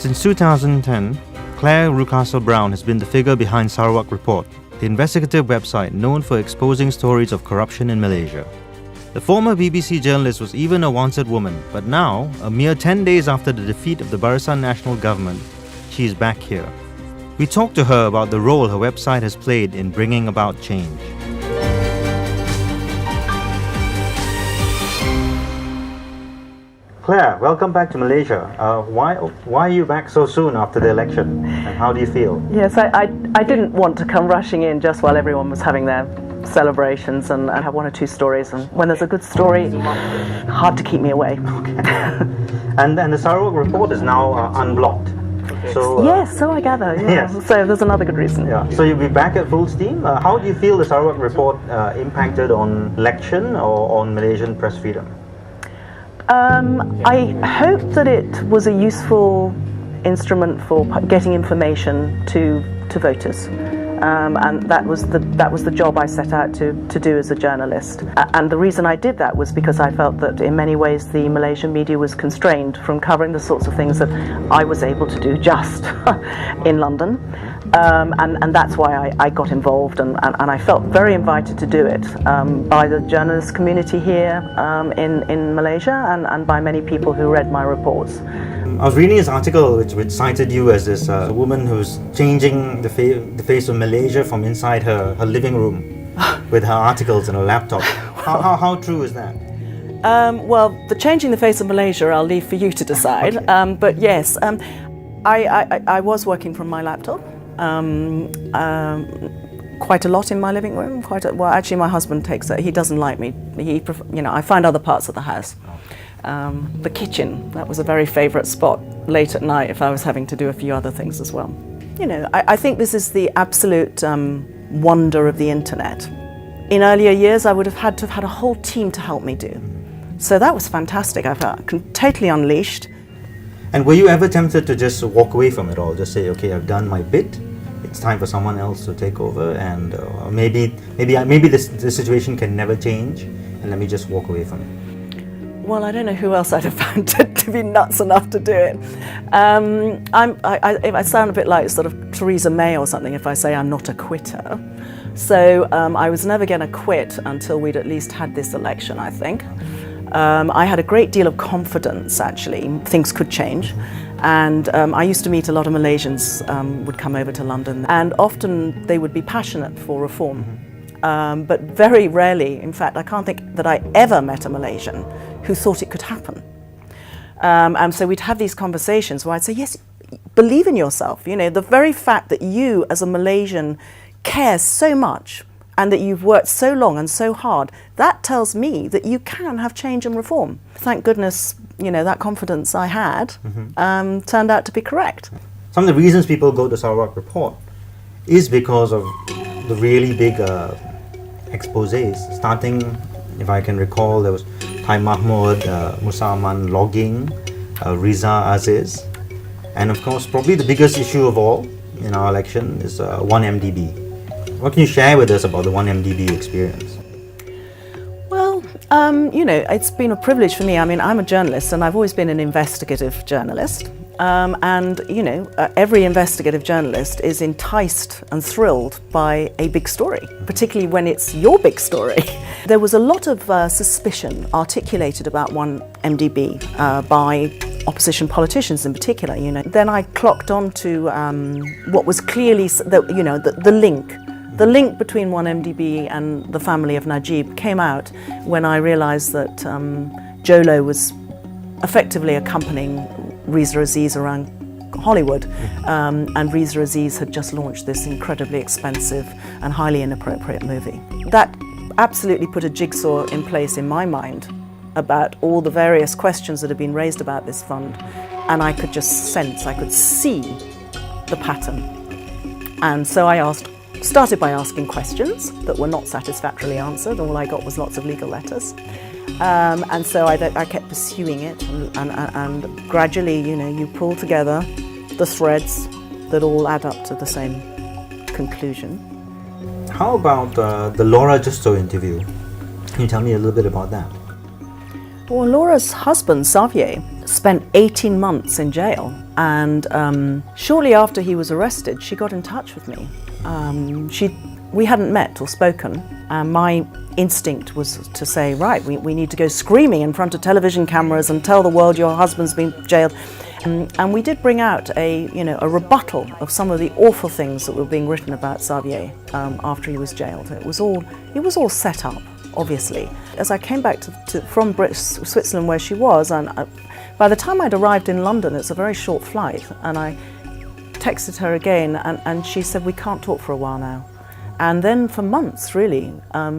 Since 2010, Clare Rewcastle Brown has been the figure behind Sarawak Report, the investigative website known for exposing stories of corruption in Malaysia. The former BBC journalist was even a wanted woman, but now, a mere 10 days after the defeat of the Barisan National Government, she is back here. We talked to her about the role her website has played in bringing about change. Claire, welcome back to Malaysia. Why are you back so soon after the election, and how do you feel? Yes, I didn't want to come rushing in just while everyone was having their celebrations and have one or two stories, and when there's a good story, hard to keep me away. Okay. and the Sarawak Report is now unblocked. So, yes, so I gather. Yeah. Yes. So there's another good reason. Yeah. So you'll be back at full steam. How do you feel the Sarawak Report impacted on election or on Malaysian press freedom? I hope that it was a useful instrument for getting information to voters, and that was the job I set out to do as a journalist. And the reason I did that was because I felt that in many ways the Malaysian media was constrained from covering the sorts of things that I was able to do just in London. And that's why I got involved, and I felt very invited to do it by the journalist community here in Malaysia and by many people who read my reports. I was reading this article which cited you as this woman who's changing the face of Malaysia from inside her living room with her articles and her laptop. How true is that? Well, the changing the face of Malaysia I'll leave for you to decide. Okay. But yes, I was working from my laptop. Quite a lot in my living room. Well, actually, my husband takes it. He doesn't like me. I find other parts of the house. The kitchen, that was a very favourite spot late at night if I was having to do a few other things as well. I think this is the absolute wonder of the internet. In earlier years, I would have had to have had a whole team to help me do. So that was fantastic. I felt totally unleashed. And were you ever tempted to just walk away from it all? Just say, okay, I've done my bit. It's time for someone else to take over, and maybe this situation can never change, and let me just walk away from it. Well, I don't know who else I'd have found to be nuts enough to do it. I sound a bit like sort of Theresa May or something if I say I'm not a quitter. So I was never going to quit until we'd at least had this election, I think. I had a great deal of confidence, actually. Things could change. And I used to meet a lot of Malaysians would come over to London, and often they would be passionate for reform. But very rarely, in fact, I can't think that I ever met a Malaysian who thought it could happen. And so we'd have these conversations where I'd say, yes, believe in yourself. The very fact that you as a Malaysian care so much and that you've worked so long and so hard, that tells me that you can have change and reform. Thank goodness, that confidence I had turned out to be correct. Some of the reasons people go to Sarawak Report is because of the really big exposés. Starting, if I can recall, there was Thai Mahmud, Musa Aman logging, Riza Aziz, and of course, probably the biggest issue of all in our election is 1MDB. What can you share with us about the 1MDB experience? Well, it's been a privilege for me. I mean, I'm a journalist and I've always been an investigative journalist. Every investigative journalist is enticed and thrilled by a big story, particularly when it's your big story. There was a lot of suspicion articulated about 1MDB by opposition politicians in particular. Then I clocked on to what was clearly the link. The link between 1MDB and the family of Najib came out when I realised that Jolo was effectively accompanying Riza Aziz around Hollywood, and Riza Aziz had just launched this incredibly expensive and highly inappropriate movie. That absolutely put a jigsaw in place in my mind about all the various questions that had been raised about this fund, and I could just sense, I could see the pattern. And so I started by asking questions that were not satisfactorily answered. All I got was lots of legal letters. And so I kept pursuing it, and gradually, you pull together the threads that all add up to the same conclusion. How about the Laura Justo interview? Can you tell me a little bit about that? Well, Laura's husband, Xavier, spent 18 months in jail, and shortly after he was arrested, she got in touch with me. We hadn't met or spoken, and my instinct was to say, right, we need to go screaming in front of television cameras and tell the world your husband's been jailed. And we did bring out a rebuttal of some of the awful things that were being written about Xavier after he was jailed. It was all set up, obviously. As I came back from Switzerland, where she was, and by the time I'd arrived in London, it's a very short flight, and I texted her again, and she said, we can't talk for a while now. And then for months, really,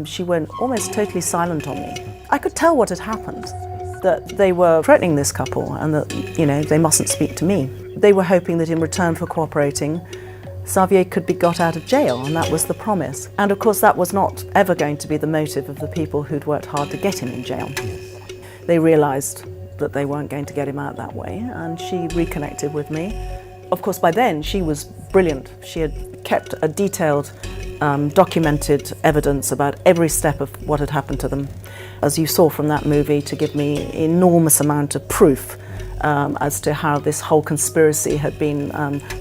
she went almost totally silent on me. I could tell what had happened, that they were threatening this couple and that, they mustn't speak to me. They were hoping that in return for cooperating, Xavier could be got out of jail, and that was the promise. And of course, that was not ever going to be the motive of the people who'd worked hard to get him in jail. They realised that they weren't going to get him out that way, and she reconnected with me. Of course, by then, she was brilliant. She had kept a detailed, documented evidence about every step of what had happened to them, as you saw from that movie, to give me enormous amount of proof as to how this whole conspiracy had been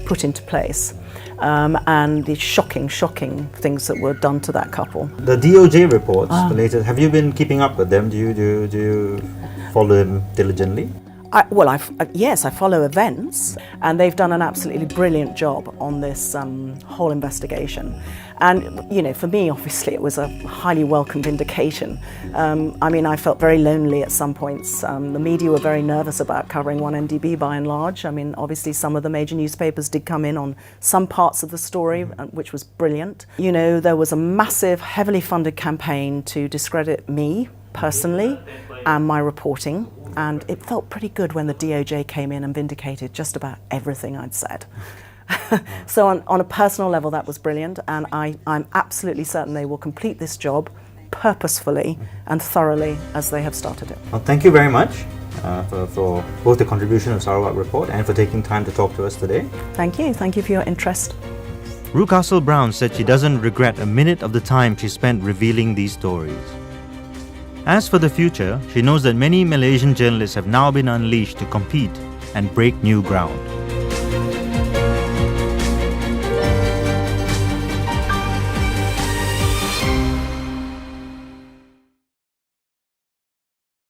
put into place, and the shocking things that were done to that couple. The DOJ reports, the latest, have you been keeping up with them? Do you follow them diligently? Yes, I follow events, and they've done an absolutely brilliant job on this whole investigation. And, for me, obviously, it was a highly welcome vindication. I felt very lonely at some points. The media were very nervous about covering 1MDB by and large. Obviously, some of the major newspapers did come in on some parts of the story, which was brilliant. There was a massive, heavily funded campaign to discredit me personally and my reporting. And it felt pretty good when the DOJ came in and vindicated just about everything I'd said. So on a personal level, that was brilliant, and I'm absolutely certain they will complete this job purposefully and thoroughly as they have started it. Well, thank you very much for both the contribution of Sarawak Report and for taking time to talk to us today. Thank you for your interest. Rewcastle Brown said she doesn't regret a minute of the time she spent revealing these stories. As for the future, she knows that many Malaysian journalists have now been unleashed to compete and break new ground.